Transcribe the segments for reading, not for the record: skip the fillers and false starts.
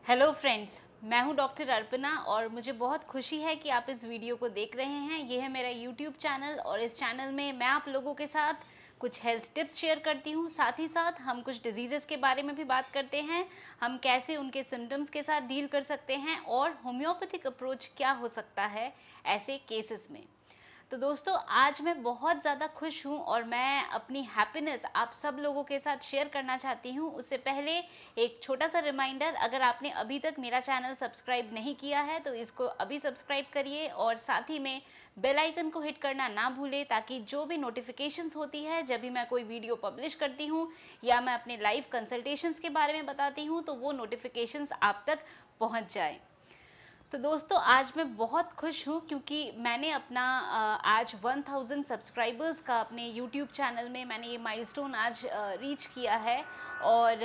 Hello friends, मैं हूं doctor Arpana और मुझे बहुत खुशी है कि आप इस वीडियो को देख रहे हैं। ये है मेरा यूट्यूब चैनल और इस चैनल में मैं आप लोगों के साथ कुछ हेल्थ टिप्स शेयर करती हूं। साथ ही साथ हम कुछ डिजीज़ेस के बारे में भी बात करते हैं, हम कैसे उनके सिम्टम्स के साथ डील कर सकते हैं और होम्योपैथिक अप्रोच क्या हो सकता है ऐसे केसेस में। तो दोस्तों, आज मैं बहुत ज़्यादा खुश हूँ और मैं अपनी हैप्पीनेस आप सब लोगों के साथ शेयर करना चाहती हूँ। उससे पहले एक छोटा सा रिमाइंडर, अगर आपने अभी तक मेरा चैनल सब्सक्राइब नहीं किया है तो इसको अभी सब्सक्राइब करिए और साथ ही में बेल आइकन को हिट करना ना भूलें, ताकि जो भी नोटिफिकेशंस होती है जब भी मैं कोई वीडियो पब्लिश करती हूँ या मैं अपने लाइव कंसल्टेशंस के बारे में बताती हूँ तो वो नोटिफिकेशंस आप तक पहुँच जाए। तो दोस्तों, आज मैं बहुत खुश हूँ क्योंकि मैंने अपना आज 1000 सब्सक्राइबर्स का अपने यूट्यूब चैनल में मैंने ये माइलस्टोन आज रीच किया है। और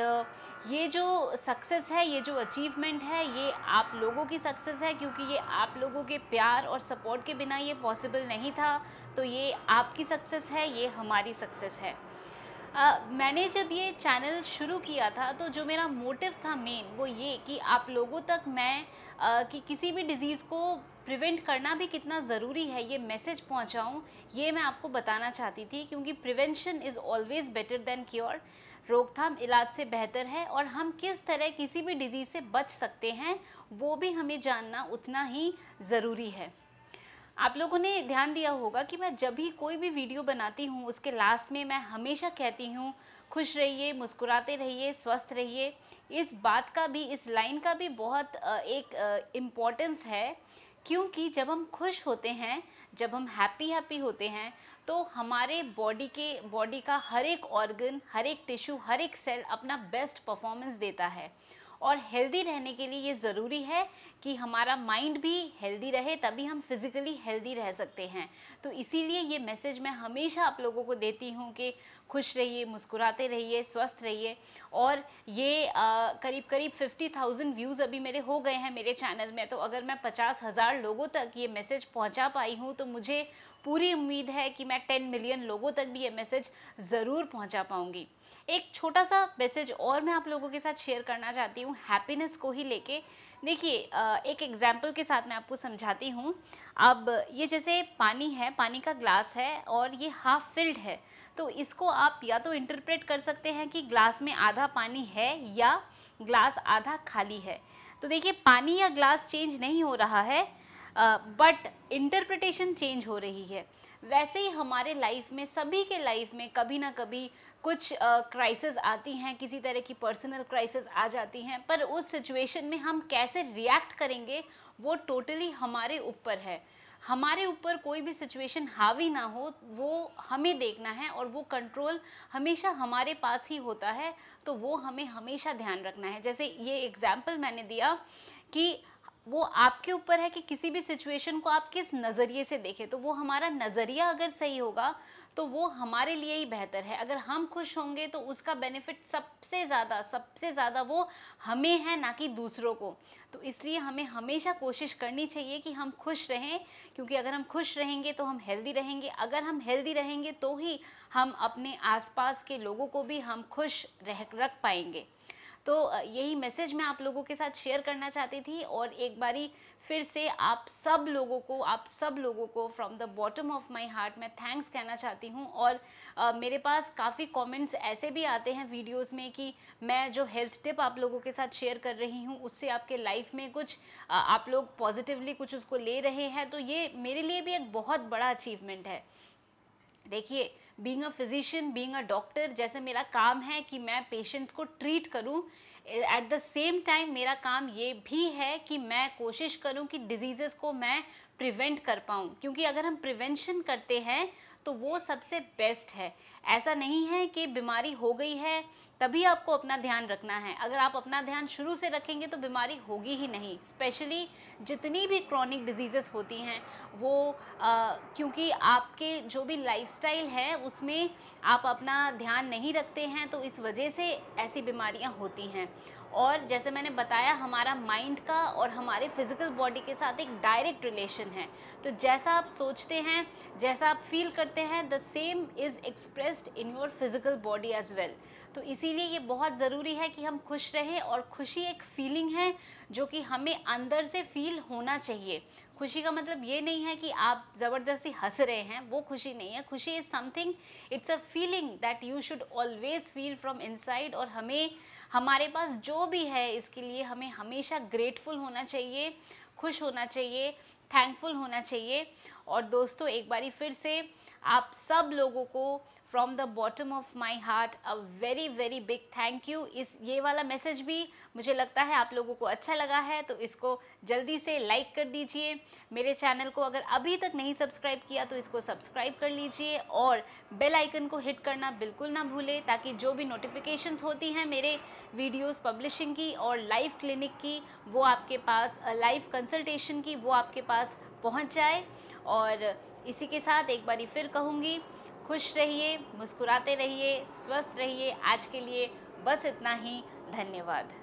ये जो सक्सेस है, ये जो अचीवमेंट है, ये आप लोगों की सक्सेस है, क्योंकि ये आप लोगों के प्यार और सपोर्ट के बिना ये पॉसिबल नहीं था। तो ये आपकी सक्सेस है, ये हमारी सक्सेस है। मैंने जब ये चैनल शुरू किया था तो जो मेरा मोटिव था मेन, वो ये कि आप लोगों तक मैं कि किसी भी डिज़ीज़ को प्रिवेंट करना भी कितना ज़रूरी है ये मैसेज पहुंचाऊं, ये मैं आपको बताना चाहती थी। क्योंकि prevention is always better than cure. रोकथाम इलाज से बेहतर है और हम किस तरह किसी भी डिज़ीज़ से बच सकते हैं वो भी हमें जानना उतना ही ज़रूरी है। आप लोगों ने ध्यान दिया होगा कि मैं जब भी कोई भी वीडियो बनाती हूँ उसके लास्ट में मैं हमेशा कहती हूँ, खुश रहिए, मुस्कुराते रहिए, स्वस्थ रहिए। इस बात का भी, इस लाइन का भी बहुत एक इम्पॉर्टेंस है, क्योंकि जब हम खुश होते हैं, जब हम हैप्पी होते हैं तो हमारे बॉडी का हर एक ऑर्गन, हर एक टिश्यू, हर एक सेल अपना बेस्ट परफॉर्मेंस देता है। और हेल्दी रहने के लिए ये ज़रूरी है कि हमारा माइंड भी हेल्दी रहे, तभी हम फिज़िकली हेल्दी रह सकते हैं। तो इसीलिए ये मैसेज मैं हमेशा आप लोगों को देती हूँ कि खुश रहिए, मुस्कुराते रहिए, स्वस्थ रहिए। और ये करीब करीब 50,000 व्यूज़ अभी मेरे हो गए हैं मेरे चैनल में। तो अगर मैं 50,000 लोगों तक ये मैसेज पहुँचा पाई हूँ तो मुझे पूरी उम्मीद है कि मैं 10 मिलियन लोगों तक भी ये मैसेज ज़रूर पहुँचा पाऊँगी। एक छोटा सा मैसेज और मैं आप लोगों के साथ शेयर करना चाहती हूँ हैप्पीनेस को ही लेके। देखिए, एक एग्जाम्पल के साथ मैं आपको समझाती हूँ। अब ये जैसे पानी है, पानी का ग्लास है और ये हाफ फिल्ड है। तो इसको आप या तो इंटरप्रेट कर सकते हैं कि ग्लास में आधा पानी है या ग्लास आधा खाली है। तो देखिए, पानी या ग्लास चेंज नहीं हो रहा है, बट इंटरप्रिटेशन चेंज हो रही है। वैसे ही हमारे लाइफ में, सभी के लाइफ में कभी ना कभी कुछ क्राइसिस आती हैं, किसी तरह की पर्सनल क्राइसिस आ जाती हैं, पर उस सिचुएशन में हम कैसे रिएक्ट करेंगे वो टोटली हमारे ऊपर है। हमारे ऊपर कोई भी सिचुएशन हावी ना हो, वो हमें देखना है और वो कंट्रोल हमेशा हमारे पास ही होता है। तो वो हमें हमेशा ध्यान रखना है। जैसे ये एग्जाम्पल मैंने दिया कि वो आपके ऊपर है कि किसी भी सिचुएशन को आप किस नज़रिए से देखें। तो वो हमारा नज़रिया अगर सही होगा तो वो हमारे लिए ही बेहतर है। अगर हम खुश होंगे तो उसका बेनिफिट सबसे ज़्यादा वो हमें है, ना कि दूसरों को। तो इसलिए हमें हमेशा कोशिश करनी चाहिए कि हम खुश रहें, क्योंकि अगर हम खुश रहेंगे तो हम हेल्दी रहेंगे। अगर हम हेल्दी रहेंगे तो ही हम अपने आसपास के लोगों को भी हम खुश रख पाएंगे। तो यही मैसेज मैं आप लोगों के साथ शेयर करना चाहती थी। और एक बारी फिर से आप सब लोगों को from the bottom of my heart मैं थैंक्स कहना चाहती हूँ। और मेरे पास काफ़ी कमेंट्स ऐसे भी आते हैं वीडियोस में कि मैं जो हेल्थ टिप आप लोगों के साथ शेयर कर रही हूँ उससे आपके लाइफ में कुछ आप लोग पॉजिटिवली कुछ उसको ले रहे हैं। तो ये मेरे लिए भी एक बहुत बड़ा अचीवमेंट है। देखिए, being a physician, being a doctor, जैसे मेरा काम है कि मैं पेशेंट्स को ट्रीट करूं, एट द सेम टाइम मेरा काम ये भी है कि मैं कोशिश करूं कि डिजीज़ेस को मैं प्रिवेंट कर पाऊं। क्योंकि अगर हम प्रिवेंशन करते हैं तो वो सबसे बेस्ट है। ऐसा नहीं है कि बीमारी हो गई है तभी आपको अपना ध्यान रखना है। अगर आप अपना ध्यान शुरू से रखेंगे तो बीमारी होगी ही नहीं। स्पेशली जितनी भी क्रॉनिक डिजीज़ेस होती हैं वो क्योंकि आपके जो भी लाइफस्टाइल है उसमें आप अपना ध्यान नहीं रखते हैं, तो इस वजह से ऐसी बीमारियां होती हैं। और जैसे मैंने बताया, हमारा माइंड का और हमारे फिजिकल बॉडी के साथ एक डायरेक्ट रिलेशन है। तो जैसा आप सोचते हैं, जैसा आप फील करते हैं, the same is expressed in your physical body as well. तो इसीलिए ये बहुत ज़रूरी है कि हम खुश रहें, और खुशी एक फीलिंग है जो कि हमें अंदर से फील होना चाहिए। खुशी का मतलब ये नहीं है कि आप ज़बरदस्ती हंस रहे हैं, वो खुशी नहीं है। खुशी is something, it's a feeling that you should always feel from inside. और हमें, हमारे पास जो भी है, इसके लिए हमें हमेशा ग्रेटफुल होना चाहिए, खुश होना चाहिए, थैंकफुल होना चाहिए। और दोस्तों, एक बारी फिर से आप सब लोगों को from the bottom of my heart a very very big thank you. ये वाला मैसेज भी मुझे लगता है आप लोगों को अच्छा लगा है, तो इसको जल्दी से लाइक कर दीजिए। मेरे चैनल को अगर अभी तक नहीं सब्सक्राइब किया तो इसको सब्सक्राइब कर लीजिए, और बेल आइकन को हिट करना बिल्कुल ना भूलें, ताकि जो भी नोटिफिकेशंस होती हैं मेरे वीडियोस पब्लिशिंग की और लाइव क्लिनिक की, वो आपके पास, लाइव कंसल्टेशन की, वो आपके पास पहुंच जाए। और इसी के साथ एक बारी फिर कहूँगी, खुश रहिए, मुस्कुराते रहिए, स्वस्थ रहिए। आज के लिए बस इतना ही। धन्यवाद।